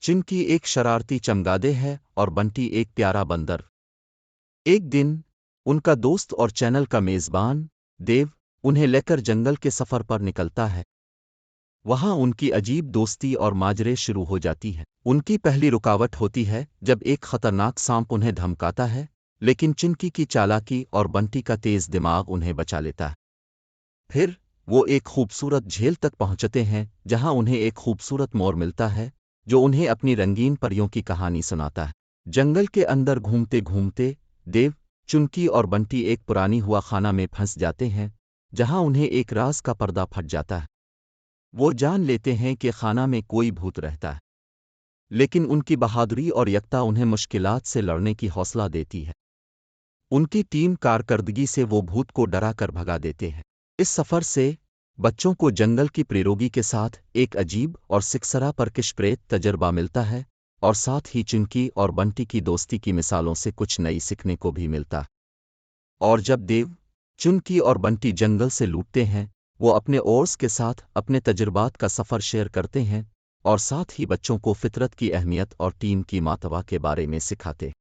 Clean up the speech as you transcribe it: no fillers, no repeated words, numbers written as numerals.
चिंकी एक शरारती चमगादड़ है और बंटी एक प्यारा बंदर। एक दिन उनका दोस्त और चैनल का मेज़बान देव उन्हें लेकर जंगल के सफ़र पर निकलता है। वहां उनकी अजीब दोस्ती और माजरे शुरू हो जाती है। उनकी पहली रुकावट होती है जब एक खतरनाक सांप उन्हें धमकाता है, लेकिन चिंकी की चालाकी और बंटी का तेज दिमाग उन्हें बचा लेता है। फिर वो एक खूबसूरत झील तक पहुंचते हैं जहां उन्हें एक खूबसूरत मोर मिलता है जो उन्हें अपनी रंगीन परियों की कहानी सुनाता है। जंगल के अंदर घूमते घूमते देव, चुनकी और बंटी एक पुरानी हुआ खाना में फंस जाते हैं जहां उन्हें एक राज का पर्दा फट जाता है। वो जान लेते हैं कि खाना में कोई भूत रहता है, लेकिन उनकी बहादुरी और यकता उन्हें मुश्किलात से लड़ने की हौसला देती है। उनकी टीम कारकर्दगी से वो भूत को डरा कर भगा देते हैं। इस सफ़र से बच्चों को जंगल की प्रेरोगी के साथ एक अजीब और सिकसरा परकिशप्रेत तजर्बा मिलता है, और साथ ही चिंकी और बंटी की दोस्ती की मिसालों से कुछ नई सीखने को भी मिलता है। और जब देव, चुनकी और बंटी जंगल से लूटते हैं, वो अपने ओर्स के साथ अपने तजुर्बात का सफ़र शेयर करते हैं और साथ ही बच्चों को फितरत की अहमियत और टीम की मातवा के बारे में सिखाते हैं।